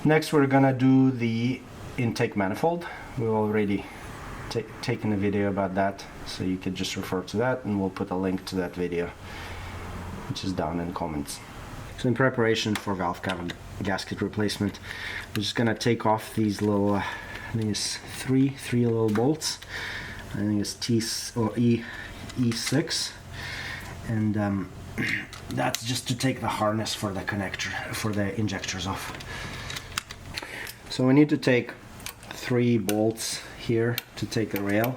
Next we're gonna do the intake manifold. We've already taken a video about that, so you could just refer to that, and we'll put a link to that video, which is down in the comments. So in preparation for valve cover gasket replacement, we're just gonna take off these little, I think it's three little bolts. I think it's E6, and that's just to take the harness for the connector, for the injectors off. So we need to take 3 bolts here to take the rail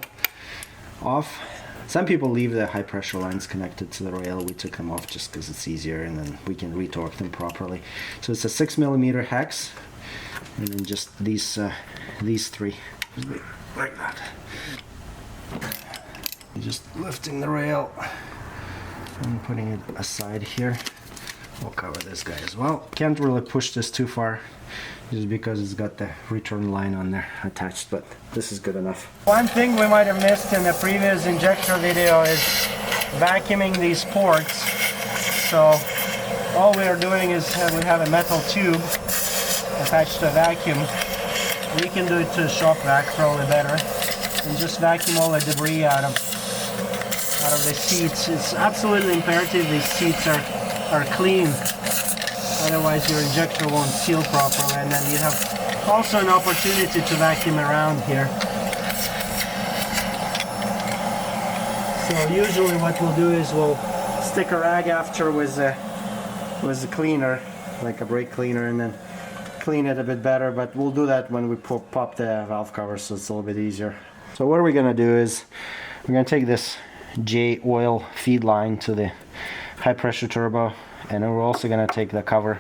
off. Some people leave the high pressure lines connected to the rail. We took them off just because it's easier, and then we can retorque them properly. So it's a 6mm hex, and then just these 3, like that. Just lifting the rail and putting it aside here. We'll cover this guy as well. Can't really push this too far, just because it's got the return line on there attached, but this is good enough. One thing we might have missed in the previous injector video is vacuuming these ports. So all we are doing is we have a metal tube attached to a vacuum. We can do it to a shop vac, probably better, and just vacuum all the debris out of the seats. It's absolutely imperative these seats are clean. Otherwise your injector won't seal properly, and then you have also an opportunity to vacuum around here. So usually what we'll do is we'll stick a rag after with a cleaner, like a brake cleaner, and then clean it a bit better, but we'll do that when we pop the valve cover, so it's a little bit easier. So what we're going to do is we're going to take this J oil feed line to the high pressure turbo, and then we're also going to take the cover,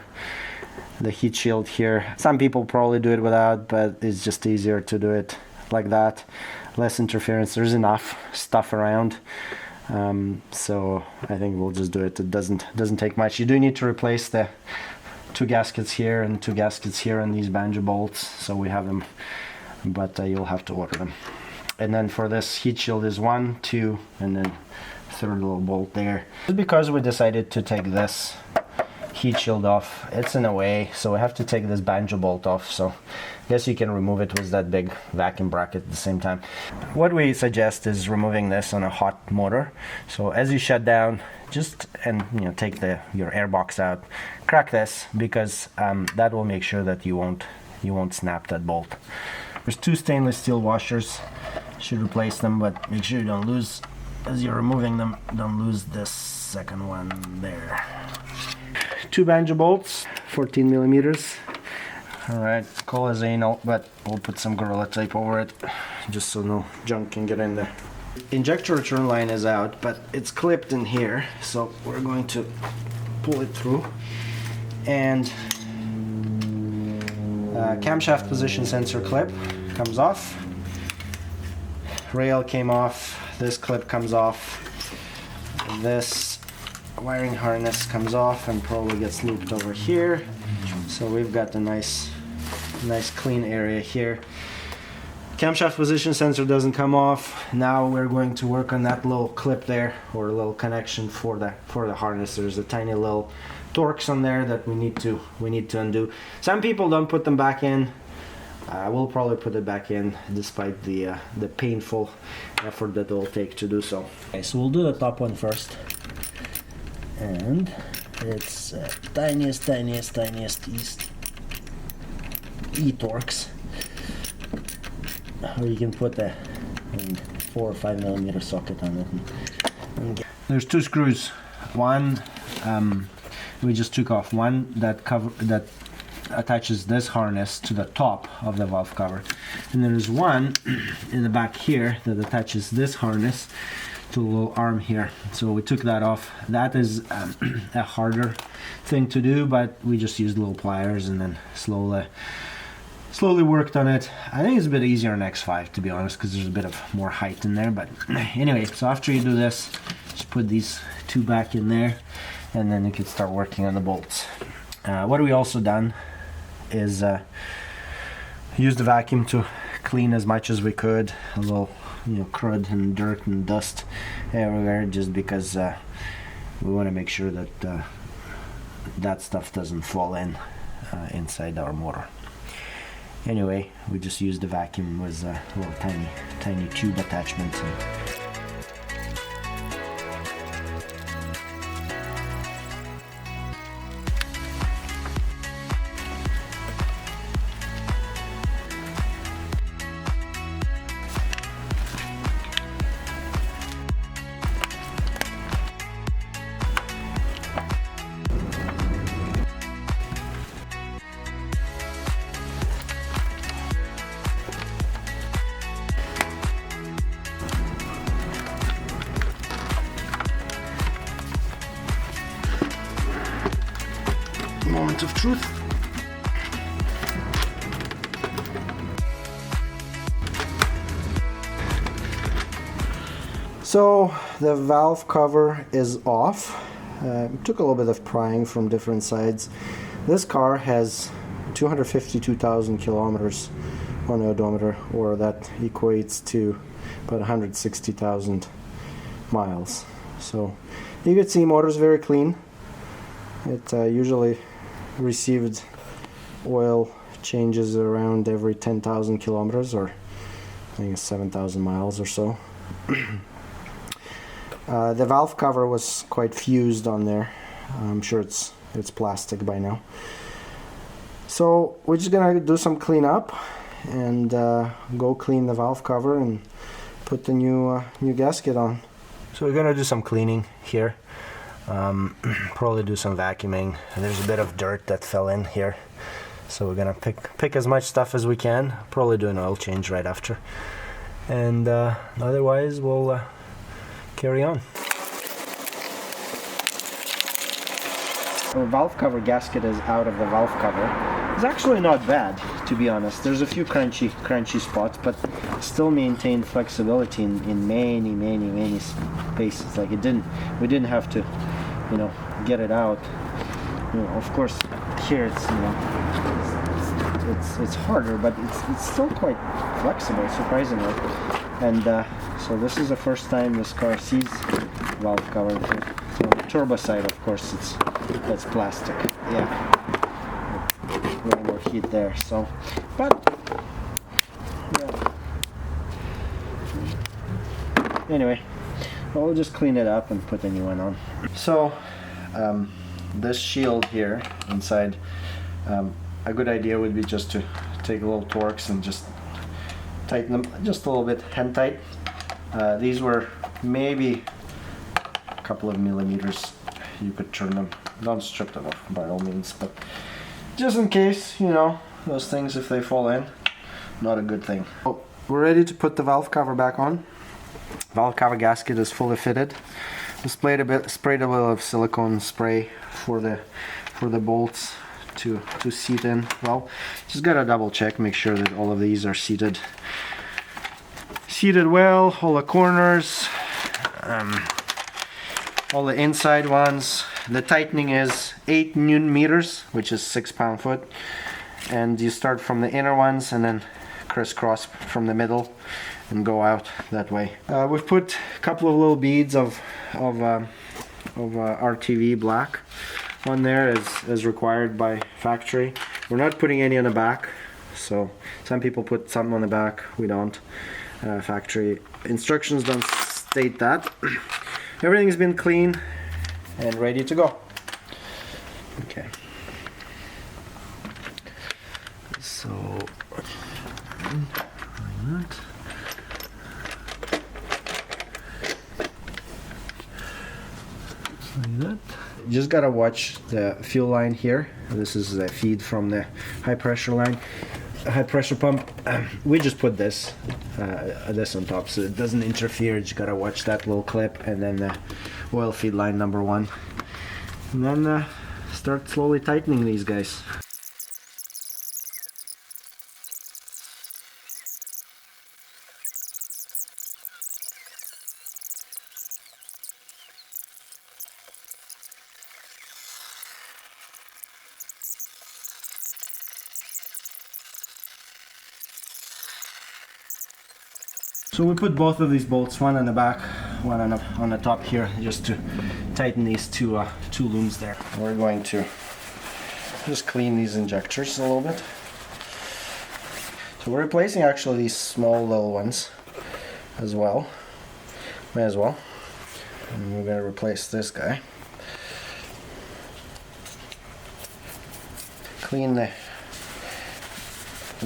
the heat shield here. Some people probably do it without, but it's just easier to do it like that. Less interference, there's enough stuff around, so I think we'll just do it. It doesn't take much. You do need to replace the 2 gaskets here and 2 gaskets here and these banjo bolts, so we have them, but you'll have to order them. And then for this heat shield is 1, 2, and then 3rd little bolt there. Just because we decided to take this heat shield off, it's in a way, so we have to take this banjo bolt off. So I guess you can remove it with that big vacuum bracket at the same time. What we suggest is removing this on a hot motor. So as you shut down, just take your air box out, crack this, because that will make sure that you won't snap that bolt. There's 2 stainless steel washers. Should replace them, but make sure you don't lose, as you're removing them, don't lose this second one there. 2 banjo bolts, 14mm. Alright, cool as anal, but we'll put some Gorilla Tape over it, just so no junk can get in there. Injector return line is out, but it's clipped in here, so we're going to pull it through. And camshaft position sensor clip comes off. Rail came off, this clip comes off, this wiring harness comes off and probably gets looped over here. So we've got a nice clean area here. Camshaft position sensor doesn't come off. Now we're going to work on that little clip there, or a little connection for the harness. There's a tiny little Torx on there that we need to undo. Some people don't put them back in. I will probably put it back in, despite the painful effort that it will take to do so. Okay, so we'll do the top one first, and it's tiniest E-Torx, or you can put a 4 or 5mm socket on it. There's 2 screws. One we just took off. One that attaches this harness to the top of the valve cover, and there's one in the back here that attaches this harness to a little arm here. So we took that off. That is a harder thing to do, but we just used little pliers and then slowly worked on it. I think it's a bit easier on X5, to be honest, because there's a bit of more height in there. But anyway, so after you do this, just put these 2 back in there, and then you can start working on the bolts. What we also done is use the vacuum to clean as much as we could, a little crud and dirt and dust everywhere, just because we want to make sure that that stuff doesn't fall inside our motor. Anyway, we just used the vacuum. It was a little tiny tube attachment. Moment of truth. So the valve cover is off. It took a little bit of prying from different sides. This car has 252,000 kilometers on the odometer, or that equates to about 160,000 miles. So you can see motor's very clean. It usually received oil changes around every 10,000 kilometers, or I think it's 7,000 miles or so. The valve cover was quite fused on there. I'm sure it's plastic by now. So we're just gonna do some cleanup and go clean the valve cover and put the new gasket on. So we're gonna do some cleaning here. Probably do some vacuuming. There's a bit of dirt that fell in here, so we're gonna pick as much stuff as we can. Probably do an oil change right after, and otherwise we'll carry on. Our valve cover gasket is out of the valve cover. It's actually not bad, to be honest. There's a few crunchy spots, but still maintain flexibility in many spaces. Like we didn't have to, you know, get it out. You know, of course, here it's, you know, it's harder, but it's still quite flexible, surprisingly. And so this is the first time this car sees valve cover. So on the turbo side, of course, that's plastic. Yeah, way more heat there. So, but yeah. Anyway, we'll just clean it up and put a new one on. So this shield here inside, a good idea would be just to take a little Torx and just tighten them just a little bit hand tight. These were maybe a couple of millimeters. You could turn them, don't strip them off by all means, but just in case, you know, those things, if they fall in, not a good thing. Oh, we're ready to put the valve cover back on. Valve cover gasket is fully fitted. We sprayed a bit of silicone spray for the bolts to seat in. Well, just gotta double check, make sure that all of these are seated well, all the corners, all the inside ones. The tightening is 8 Newton meters, which is 6 pound-foot, and you start from the inner ones and then crisscross from the middle and go out that way. We've put a couple of little beads of RTV black on there as required by factory. We're not putting any on the back, so some people put something on the back, we don't. Factory instructions don't state that. Everything's been clean and ready to go. Okay. So like that. You just gotta watch the fuel line here. This is the feed from the high pressure line, high pressure pump. We just put this on top so it doesn't interfere. You just gotta watch that little clip, and then the oil feed line number 1, and then start slowly tightening these guys. So we put both of these bolts, one on the back, one on the top here, just to tighten these two looms there. We're going to just clean these injectors a little bit. So we're replacing actually these small little ones as well. May as well. And we're gonna replace this guy. Clean the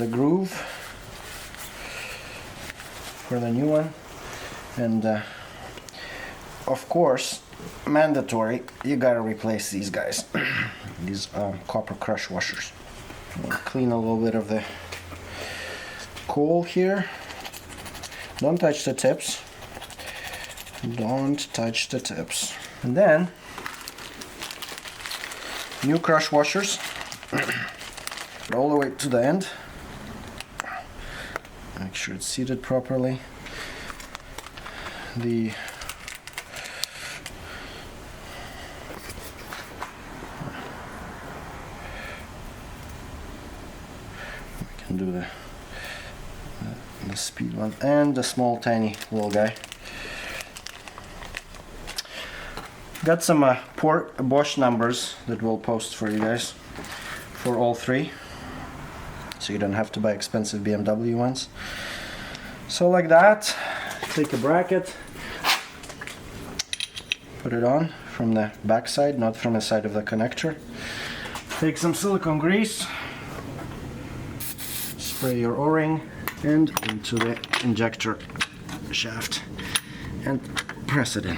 groove for the new one, and of course, mandatory, you gotta replace these guys. These copper crush washers. We'll clean a little bit of the coal here. Don't touch the tips. Don't touch the tips. And then new crush washers all the way to the end. Make sure it's seated properly. We can do the speed one and the small tiny little guy. Got some Bosch numbers that we'll post for you guys for all three, so you don't have to buy expensive BMW ones. So like that, take a bracket, put it on from the back side, not from the side of the connector. Take some silicone grease, spray your O-ring and into the injector shaft and press it in.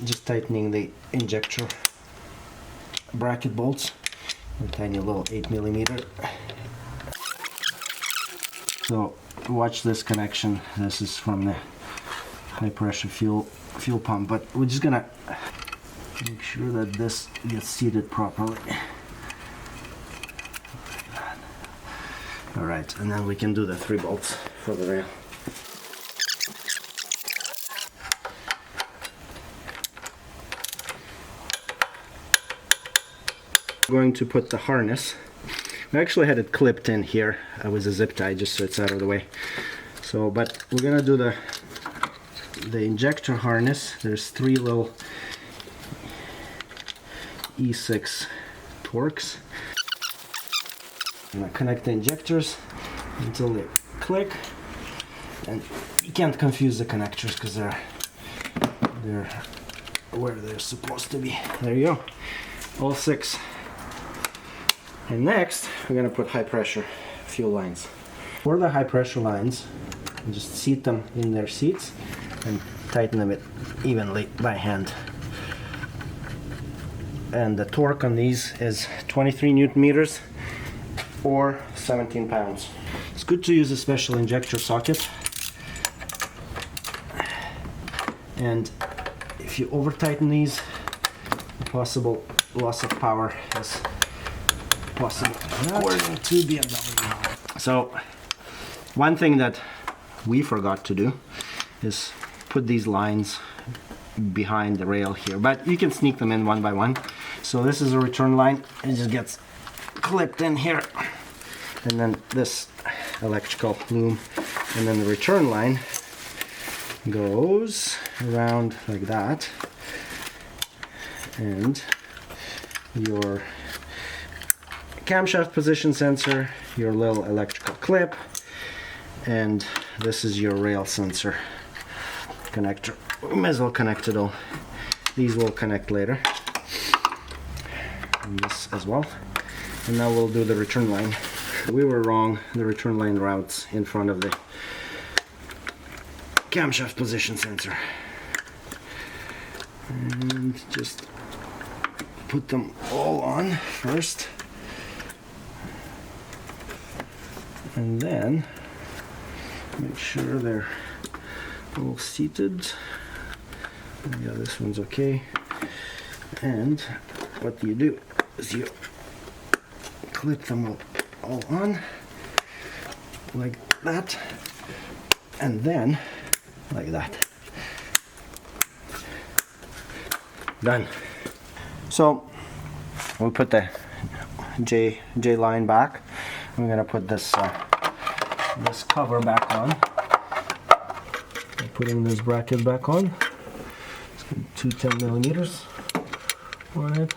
Just tightening the injector bracket bolts, a tiny little 8mm. So watch this connection. This is from the high pressure fuel pump, but we're just gonna make sure that this gets seated properly. Alright, and then we can do the 3 bolts for the rail. Going to put the harness. We actually had it clipped in here with a zip tie just so it's out of the way. So, but we're gonna do the injector harness. There's 3 little E6 Torx. I'm gonna connect the injectors until they click, and you can't confuse the connectors because they're where they're supposed to be. There you go, all 6. And next, we're gonna put high pressure fuel lines. For the high pressure lines, just seat them in their seats and tighten them evenly by hand. And the torque on these is 23 Newton meters or 17 pounds. It's good to use a special injector socket. And if you over tighten these, the possible loss of power is possible according to BMW. So one thing that we forgot to do is put these lines behind the rail here, but you can sneak them in one by one. So this is a return line. It just gets clipped in here, and then this electrical loom, and then the return line goes around like that, and your camshaft position sensor, your little electrical clip, and this is your rail sensor connector. We may as well connect it all. These will connect later, and this as well. And now we'll do the return line. We were wrong. The return line routes in front of the camshaft position sensor. And just put them all on first. And then make sure they're all seated. Yeah, this one's okay. And what you do is you clip them all on like that, and then like that. Done. So we'll put the J line back. I'm gonna put this this cover back on. I'm putting this bracket back on. It's got 2 10mm on it.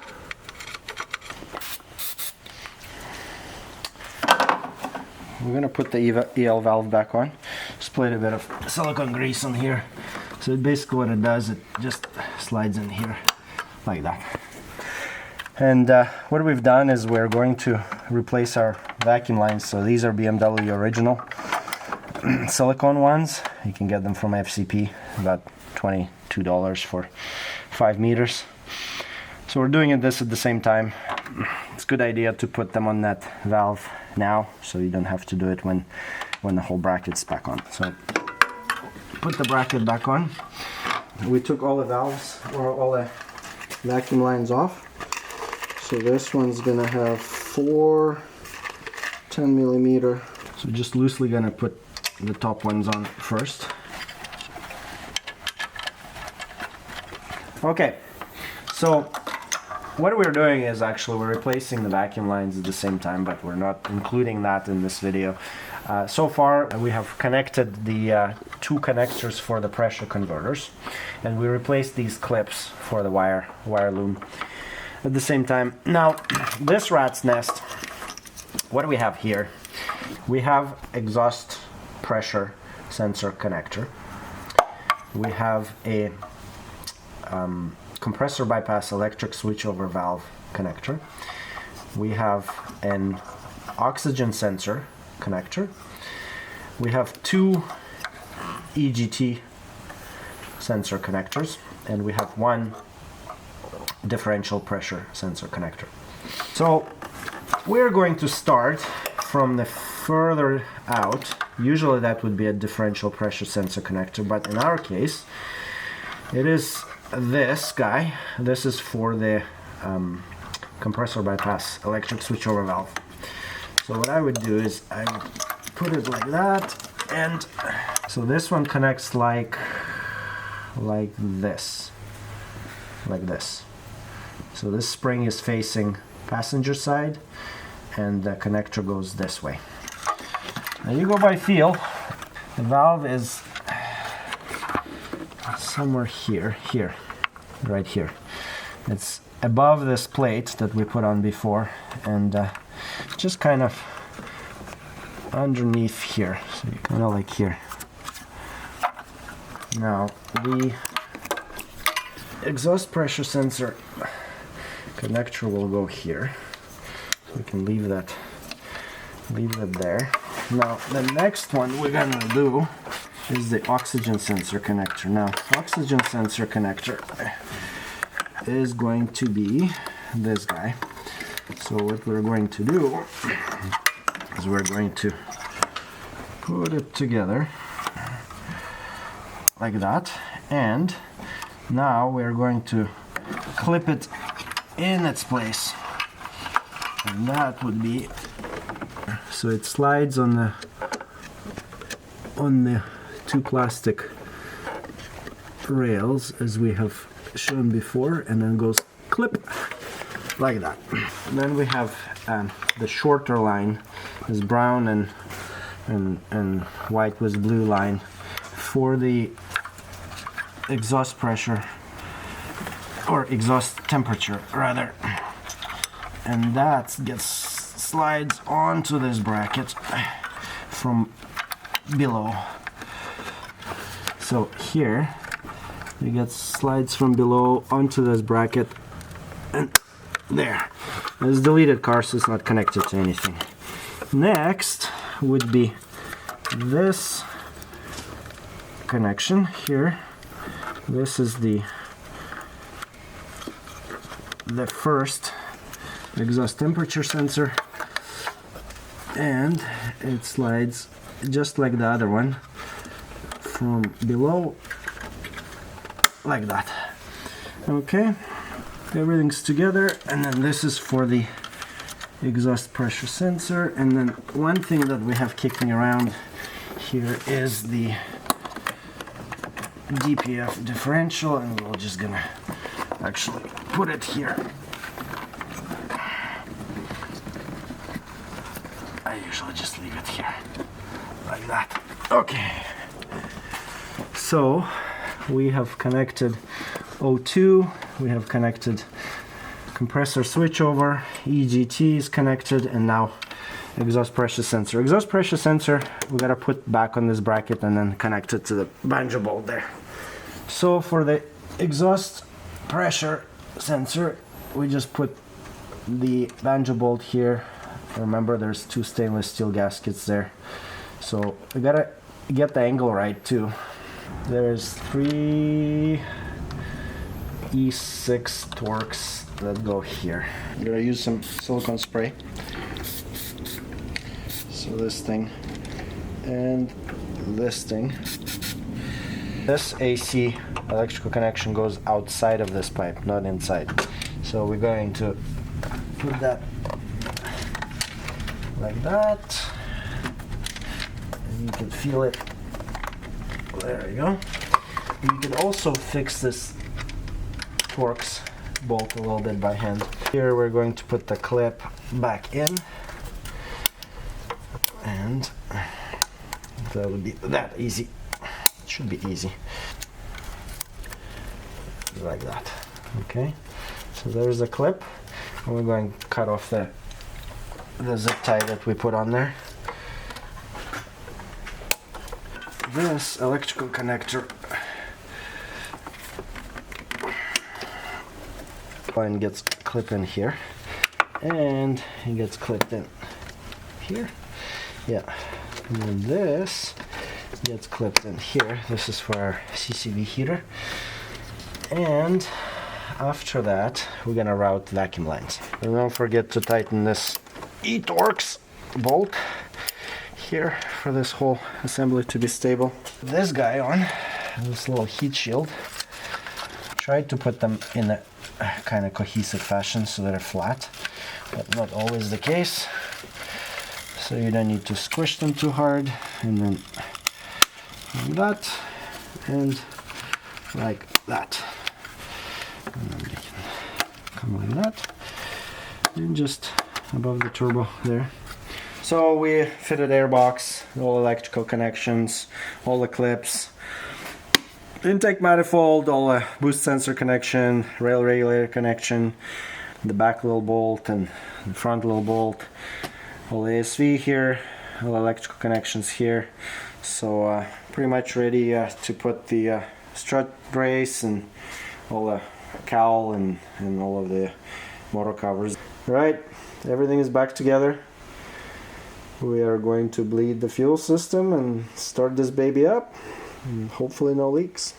we're gonna put the EL valve back on. Split a bit of silicone grease on here. So basically what it does, it just slides in here like that. And what we've done is we're going to replace our vacuum lines. So these are BMW original silicone ones. You can get them from FCP, about $22 for 5 meters. So we're doing this at the same time. It's a good idea to put them on that valve now, so you don't have to do it when the whole bracket's back on. So put the bracket back on. We took all the valves, or all the vacuum lines off. So this one's gonna have 4 10 millimeter. So just loosely gonna put the top ones on first. Okay, so what we're doing is actually we're replacing the vacuum lines at the same time, but we're not including that in this video. So far we have connected the 2 connectors for the pressure converters, and we replaced these clips for the wire loom at the same time. Now this rat's nest, what do we have here? We have exhaust pressure sensor connector. We have a compressor bypass electric switchover valve connector. We have an oxygen sensor connector. We have 2 EGT sensor connectors, and we have 1 differential pressure sensor connector. So we're going to start from the further out. Usually that would be a differential pressure sensor connector, but in our case it is this guy. This is for the compressor bypass electric switchover valve. So what I would do is I would put it like that, and so this one connects like this. So this spring is facing passenger side, and the connector goes this way. Now you go by feel. The valve is somewhere here, right here. It's above this plate that we put on before, and just kind of underneath here, so you kind of like here. Now the exhaust pressure sensor connector will go here. So we can leave that there. Now the next one we're gonna do is the oxygen sensor connector. Now oxygen sensor connector is going to be this guy. So what we're going to do is we're going to put it together like that, and now we're going to clip it in its place, and that would be, so it slides on the 2 plastic rails as we have shown before, and then goes clip like that. And then we have the shorter line is brown and white with blue line for the exhaust pressure, or exhaust temperature rather, and that slides onto this bracket from below. So here we get slides from below onto this bracket, and there. It's deleted car, so it's not connected to anything. Next would be this connection here. This is the first exhaust temperature sensor, and it slides just like the other one from below like that. Okay, everything's together, and then this is for the exhaust pressure sensor. And then one thing that we have kicking around here is the DPF differential, and we're just gonna actually put it here. I usually just leave it here like that. Okay, so we have connected O2, we have connected compressor switchover, EGT is connected, and now exhaust pressure sensor. Exhaust pressure sensor we gotta put back on this bracket and then connect it to the banjo bolt there. So for the exhaust pressure sensor, we just put the banjo bolt here. Remember, there's 2 stainless steel gaskets there, so we gotta get the angle right too. There's 3 E6 Torx that go here. I'm gonna use some silicone spray. So this thing and this thing. This AC electrical connection goes outside of this pipe, not inside. So we're going to put that like that. And you can feel it. There you go. You can also fix this Torx bolt a little bit by hand. Here we're going to put the clip back in. And that would be that easy. It should be easy. Like that. Okay. So there's a clip. And we're going to cut off the zip tie that we put on there. This electrical connector line gets clipped in here, and it gets clipped in here. Yeah, and then this gets clipped in here. This is for our CCV heater. And after that, we're gonna route vacuum lines. And don't forget to tighten this E-Torx bolt here for this whole assembly to be stable. This guy on, this little heat shield. Try to put them in a kind of cohesive fashion so they're flat, but not always the case. So you don't need to squish them too hard, and then like that, and like that. And then they can come like that, and just above the turbo there. So we fitted airbox, all electrical connections, all the clips, intake manifold, all the boost sensor connection, rail regulator connection, the back little bolt and the front little bolt, all the ASV here, all electrical connections here. So pretty much ready to put the strut brace and all the cowl and all of the motor covers. Alright, everything is back together. We are going to bleed the fuel system and start this baby up, and hopefully no leaks.